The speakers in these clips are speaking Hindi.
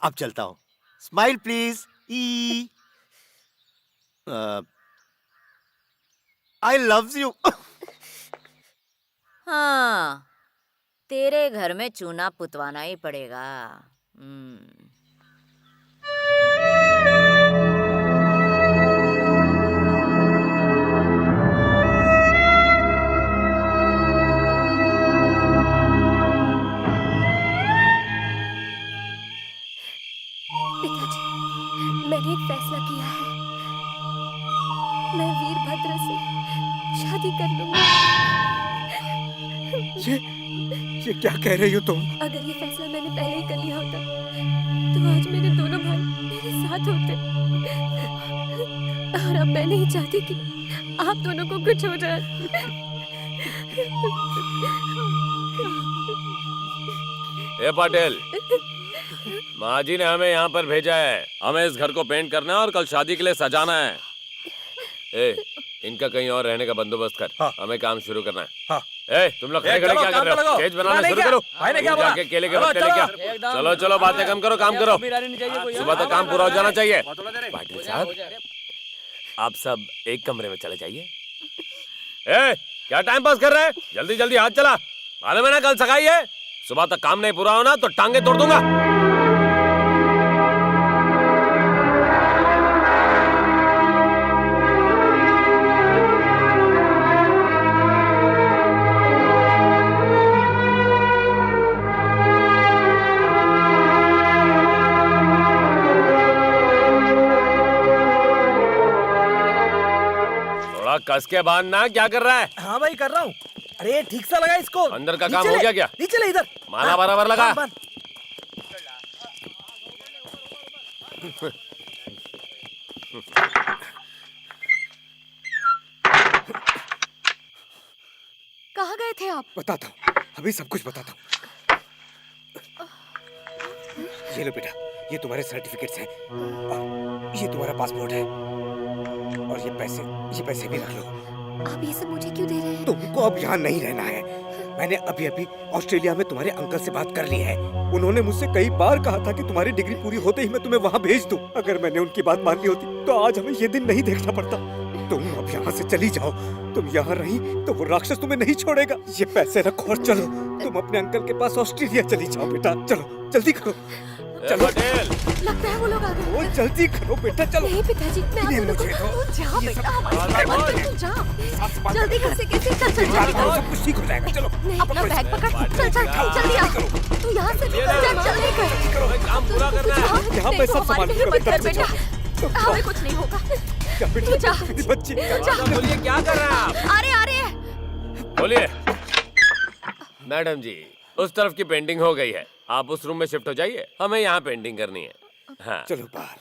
अब चलता हूँ। Smile please. E I loves you. हाँ, तेरे घर में चूना पुतवाना ही पड़ेगा। पिताजी, मैंने एक फैसला किया है। मैं वीरभद्र से शादी कर लूंगी। ये क्या कह रही हो तुम? अगर ये फैसला मैंने पहले ही कर लिया होता तो आज मेरे दोनों भाई मेरे साथ होते। और अब मैं नहीं चाहती कि आप दोनों को कुछ हो जाए। ए पाटिल, माँ जी ने हमें यहाँ पर भेजा है। हमें इस घर को पेंट करना है और कल शादी के लिए सजाना है। ए, इनका कहीं और रहने का बंदोबस्त कर। हाँ। हमें काम शुरू करना है। हाँ। ए, तुम लोग खड़े खड़े क्या कर रहे हो? स्टेज बनाना शुरू करो। भाई ने क्या बोला? जाके केले के पत्ते लेके आओ। चलो चलो, बातें कम करो, काम करो। सुबह तक काम पूरा हो जाना चाहिए। पाटिल साहब, आप सब एक कमरे में चले जाइए। ए, क्या टाइम पास कर रहे हैं? जल्दी जल्दी हाथ चला। मालूम है ना कल सगाई है। सुबह तक काम नहीं पूरा होना तो टांगे तोड़ दूंगा। थोड़ा कस के बांधना। क्या कर रहा है? हाँ भाई, कर रहा हूँ। अरे ठीक सा लगा इसको। अंदर का काम हो गया क्या? नीचे ले इधर। माला बराबर लगा। बंद। कहाँ गए थे आप? बताता हूँ, अभी सब कुछ बताता हूँ। ये लो बेटा, ये तुम्हारे सर्टिफिकेट्स हैं और ये तुम्हारा पासपोर्ट है और ये पैसे भी रख लो। आप ये सब मुझे क्यों दे रहे हैं? तुमको अब यहाँ नहीं रहना है। मैंने अभी अभी ऑस्ट्रेलिया में तुम्हारे अंकल से बात कर ली है। उन्होंने मुझसे कई बार कहा था कि तुम्हारी डिग्री पूरी होते ही मैं तुम्हें वहाँ भेज दूँ। अगर मैंने उनकी बात मान ली होती तो आज हमें ये दिन नहीं देखना पड़ता। तुम अब यहाँ से चली जाओ। तुम यहाँ रही तो वो राक्षस तुम्हें नहीं छोड़ेगा। ये पैसे रखो और चलो, तुम अपने अंकल के पास ऑस्ट्रेलिया चली जाओ। बेटा चलो, जल्दी करो। चलो पाटिल, लगता है वो लोग आ गए। वो जल्दी करो बेटा, चलो। नहीं पिताजी, मैं आप दोनों को जा बेटा, तू जा। जल्दी कैसे चल सब कुछ ठीक हो जाएगा। चलो नहीं, अपना बैग पकड़। चल जल्दी आ। तू यहाँ से निकल जा, जल्दी कर। काम पूरा करना है। यहाँ पे सब सामान मत कर बेटा, हमें कुछ नहीं होगा। क्या बेटा, तू जा। बच्ची बोलिए, क्या कर रहे हैं आप? अरे बोलिए। मैडम जी, उस तरफ की पेंटिंग हो गई है। आप उस रूम में शिफ्ट हो जाइए, हमें यहाँ पेंटिंग करनी है। हाँ। चलो बाहर।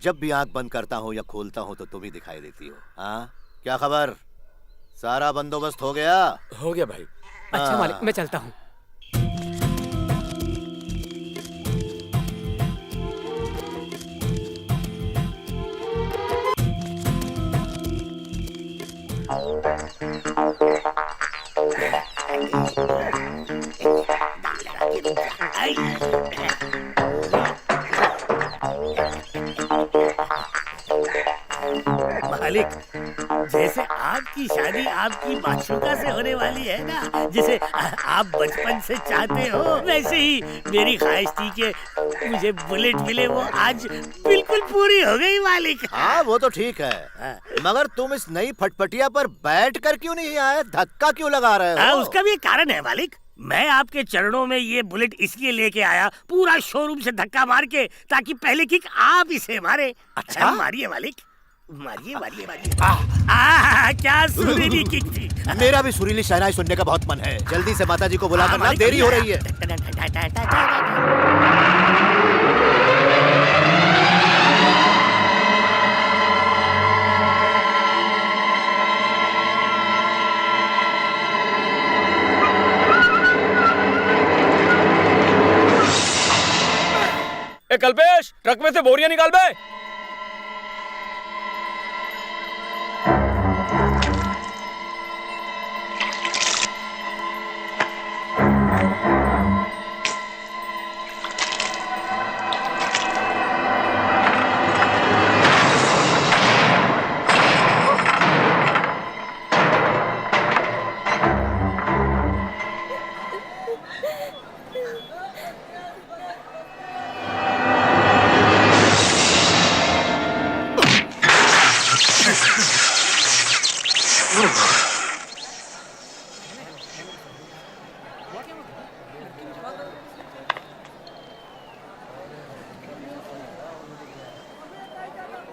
जब भी आंख बंद करता हूँ या खोलता हूँ तो तुम ही दिखाई देती हो। हाँ, क्या खबर? सारा बंदोबस्त हो गया? हो गया भाई। अच्छा मालिक, मैं चलता हूँ। मालिक, जैसे आपकी शादी आपकी माशूका से होने वाली है ना, जिसे आप बचपन से चाहते हो, वैसे ही मेरी ख्वाहिश थी कि मुझे बुलेट मिले। वो आज बिल्कुल पूरी हो गई मालिक। हाँ वो तो ठीक है, मगर तुम इस नई फटफटिया पर बैठ कर क्यों नहीं आए? धक्का क्यों लगा रहे हो? उसका भी एक कारण है मालिक। मैं आपके चरणों में ये बुलेट इसलिए लेके आया, पूरा शोरूम से धक्का मार के, ताकि पहले किक आप इसे मारे। अच्छा? मारिए मालिक। मारिए मारिए मारिए। क्या सुरीली किक थी। मेरा भी सुरीली शहनाई सुनने का बहुत मन है। जल्दी से माताजी को बुला कर, देरी हो रही है। ए कल्पेश, ट्रक में से बोरियां निकाल बे।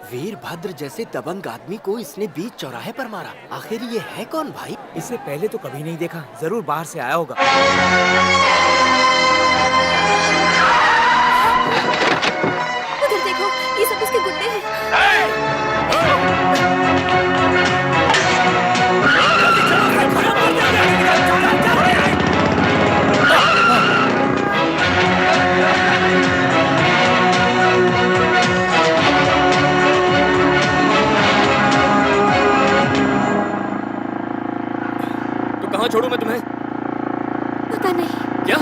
वीरभद्र जैसे दबंग आदमी को इसने बीच चौराहे पर मारा। आखिर ये है कौन भाई? इसे पहले तो कभी नहीं देखा, जरूर बाहर से आया होगा। उधर देखो, ये सब उसके गुंडे हैं। तो कहाँ छोड़ूं मैं तुम्हें? पता नहीं। क्या?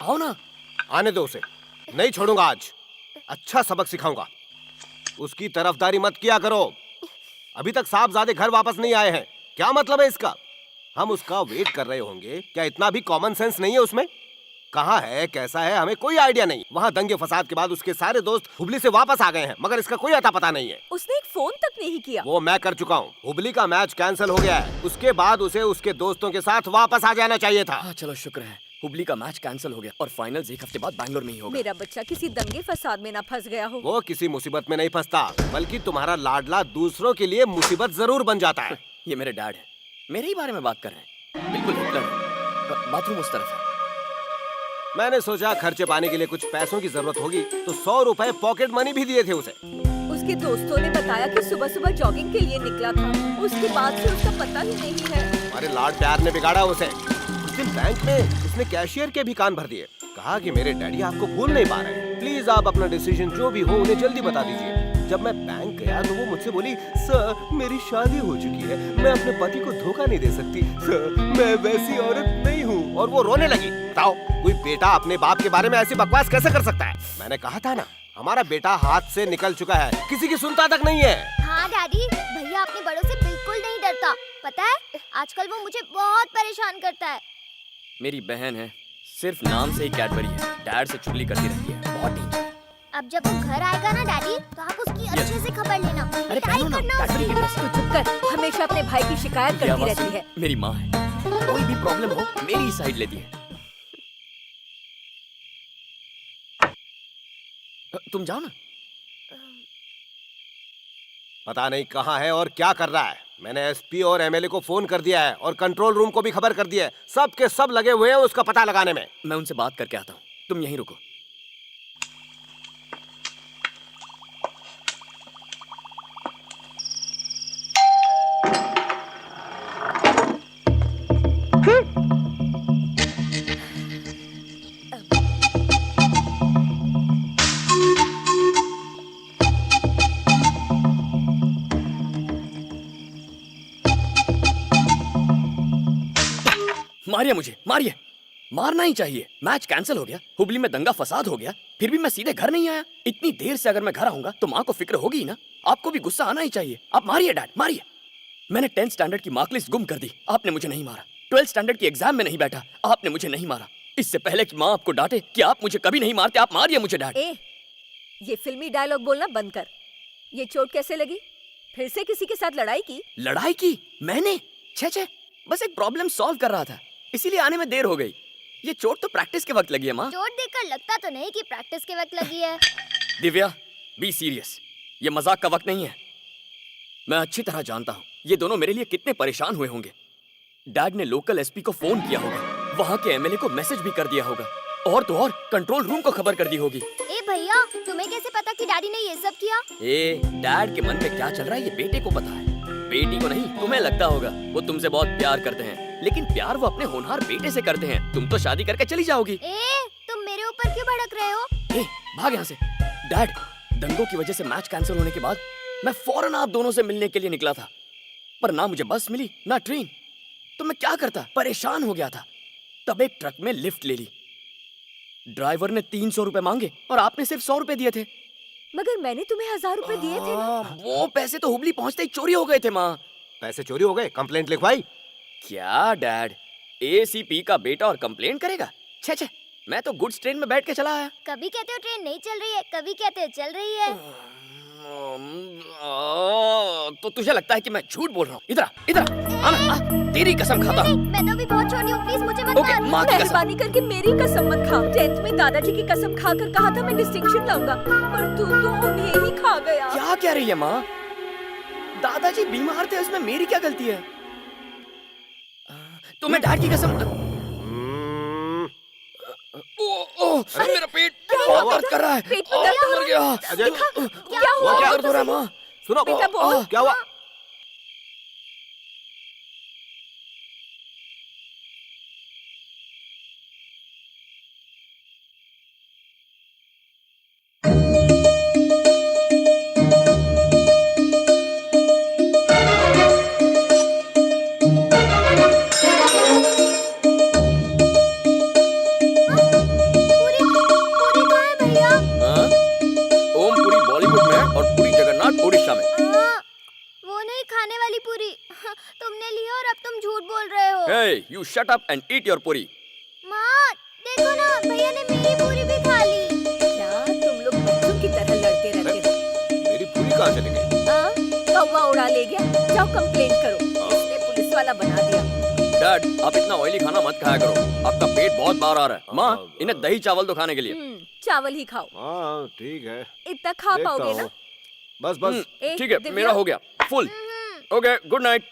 आओ ना। आने दो उसे, नहीं छोड़ूंगा आज। अच्छा सबक सिखाऊंगा। उसकी तरफदारी मत किया करो। अभी तक साहबजादे घर वापस नहीं आए हैं। क्या मतलब है इसका? हम उसका वेट कर रहे होंगे, क्या इतना भी कॉमन सेंस नहीं है उसमें? कहाँ है, कैसा है, हमें कोई आइडिया नहीं। वहाँ दंगे फसाद के बाद उसके सारे दोस्त हुबली से वापस आ गए हैं, मगर इसका कोई अता पता नहीं है। उसने एक फोन तक नहीं किया। वो मैं कर चुका हूँ। हुबली का मैच कैंसिल हो गया है। उसके बाद उसे उसके दोस्तों के साथ वापस आ जाना चाहिए था। हाँ चलो शुक्र है, हुबली का मैच कैंसिल हो गया और फाइनल्स एक हफ्ते बाद बैंगलोर में ही होगा। मेरा बच्चा किसी दंगे फसाद में ना फंस गया हो। वो किसी मुसीबत में नहीं फंसता, बल्कि तुम्हारा लाडला दूसरों के लिए मुसीबत जरूर बन जाता है। ये मेरे डैड है, मेरे ही बारे में बात कर रहे हैं। बिल्कुल हिटलर है। बाथरूम उस तरफ है। मैंने सोचा खर्चे पाने के लिए कुछ पैसों की जरूरत होगी, तो 100 रुपए पॉकेट मनी भी दिए थे उसे। उसके दोस्तों ने बताया कि सुबह सुबह जॉगिंग के लिए निकला था। उसके बाद से उसका पता ही नहीं है। हमारे लाड प्यार ने बिगाड़ा उसे। उस दिन बैंक में उसने कैशियर के भी कान भर दिए। कहा कि मेरे डैडी आपको भूल नहीं पा रहे हैं, प्लीज आप अपना डिसीजन जो भी हो उन्हें जल्दी बता दीजिए। जब मैं बैंक गया तो वो मुझसे बोली, सर मेरी शादी हो चुकी है, मैं अपने पति को धोखा नहीं दे सकती सर, मैं वैसी औरत नहीं हूँ। और वो रोने लगी। बताओ कोई बेटा अपने बाप के बारे में ऐसी बकवास कैसे कर सकता है? मैंने कहा था ना, हमारा बेटा हाथ से निकल चुका है, किसी की सुनता तक नहीं है। हाँ डैडी, भैया अपने बड़ों से बिल्कुल नहीं डरता। पता है आजकल वो मुझे बहुत परेशान करता है। मेरी बहन है, सिर्फ नाम से ही कैडबरी है, डैड से चुगली करती रहती है, बहुत डेंजर। अब जब वो घर आएगा ना डैडी, तो आप उसकी अच्छे से खबर लेना। अरे पिटाई पहनो ना, करना कैडबरी उसकी। के पास। तू चुप कर, हमेशा अपने भाई की शिकायत ये करती आवाज़ रहती सुन, है। मेरी माँ है, कोई भी प्रॉब्लम हो मेरी साइड लेती है। तुम जाओ ना। पता नहीं कहाँ है और क्या कर रहा है। मैंने एसपी और एमएलए को फोन कर दिया है और कंट्रोल रूम को भी खबर कर दिया है। सब के सब लगे हुए हैं उसका पता लगाने में। मैं उनसे बात करके आता हूँ, तुम यहीं रुको। मारिए मुझे, मारिए। मारना ही चाहिए। मैच कैंसिल हो गया, हुबली में दंगा फसाद हो गया, फिर भी मैं सीधे घर नहीं आया। इतनी देर से अगर मैं घर आऊंगा तो माँ को फिक्र होगी ही ना। आपको भी गुस्सा आना ही चाहिए। आप मारिए डैड, मारिए। मैंने 10th स्टैंडर्ड की मार्कलिस्ट गुम कर दी, आपने मुझे नहीं मारा। 12th स्टैंडर्ड की एग्जाम में नहीं बैठा, आपने मुझे नहीं मारा। इससे पहले कि माँ आपको डांटे कि आप मुझे कभी नहीं मारते, आप मारिए मुझे डैड। ए, ये फिल्मी डायलॉग बोलना बंद कर। ये चोट कैसे लगी? फिर से किसी के साथ लड़ाई की? लड़ाई की? मैंने? छे, बस एक प्रॉब्लम सॉल्व कर रहा था, इसीलिए आने में देर हो गई। ये चोट तो प्रैक्टिस के वक्त लगी है माँ। चोट देखकर लगता तो नहीं कि प्रैक्टिस के वक्त लगी है। दिव्या, बी सीरियस, ये मजाक का वक्त नहीं है। मैं अच्छी तरह जानता हूँ ये दोनों मेरे लिए कितने परेशान हुए होंगे। डैड ने लोकल एसपी को फोन किया होगा, वहाँ के एमएलए को मैसेज भी कर दिया होगा, और तो और कंट्रोल रूम को खबर कर दी होगी। ए भैया, तुम्हें कैसे पता कि डैडी ने ये सब किया? ए, डैड के मन में क्या चल रहा है ये बेटे को पता है। बेटी को नहीं, तुम्हें लगता होगा वो तुमसे बहुत प्यार करते हैं, लेकिन प्यार वो अपने होनहार बेटे से करते हैं। तुम तो शादी करके चली जाओगी। ए, तुम मेरे ऊपर क्यों भड़क रहे हो? ए, भाग यहाँ से। डैड, दंगों की वजह से मैच कैंसिल होने के बाद मैं फौरन आप दोनों से मिलने के लिए निकला था, पर ना मुझे बस मिली ना ट्रेन। तो मैं क्या करता, परेशान हो गया था। तब एक ट्रक में लिफ्ट ले ली। ड्राइवर ने 300 रुपए मांगे और आपने सिर्फ 100 रुपए दिए थे। मगर मैंने तुम्हें 1000 रुपए दिए थे ना। वो पैसे तो हुबली पहुंचते ही चोरी हो गए थे माँ। पैसे चोरी हो गए, कंप्लेंट लिखवाई? क्या डैड, एसीपी का बेटा और कंप्लेंट करेगा? छे, मैं तो गुड्स ट्रेन में बैठ के चला आया। कभी कहते हो ट्रेन नहीं चल रही है, कभी कहते हो चल रही है। तो तुझे लगता है कि मैं झूठ बोल रहा हूँ? इधर आना, तेरी कसम खाता हूँ। मैं तो अभी बहुत छोटी हूँ, प्लीज मुझे मत ओके, मार। माँ की कसम। मेहरबानी करके मेरी कसम मत खा। 10th में दादाजी की कसम खाकर कहा था मैं डिस्टिंक्शन लाऊंगा, पर तू तो उन्हें ही खा गया। क्या कह रही है माँ? दादाजी बीमार थे, उसमें मेरी क्या गलती है? तुम्हें डैड की कसम। अरे मेरा पेट बहुत दर्द कर रहा है। पेट में दर्द मर गया। क्या हुआ? बहुत दर्द हो रहा है माँ। सुनो, बेटा बोल। क्या हुआ? पूरी कहाँ है भैया? हाँ? ओम पुरी बॉलीवुड में और पुरी जगन्नाथ उड़ीसा में। वो नहीं, खाने वाली पूरी। तुमने ली और अब तुम झूठ बोल रहे हो। Hey, you shut up and eat your puri. माँ, देखो ना, भैया ने मेरी पूरी भी खा ली। क्या तुम लोग बच्चों की तरह लड़ते रहते हो? मेरी पूरी कहाँ चली गई? कौवा उड़ा ले गया। जाओ कंप्लेंट करो, इसने पुलिस वाला बना दिया। डैड, आप इतना ऑयली खाना मत खाया करो, आपका पेट बहुत बाहर आ रहा है। माँ, इन्हें दही चावल तो खाने के लिए। चावल ही खाओ। हाँ ठीक है, इतना खा देखता पाओगे हूँ। ना? बस ए, ठीक है, दिव्या। मेरा हो गया फुल। Okay, good night.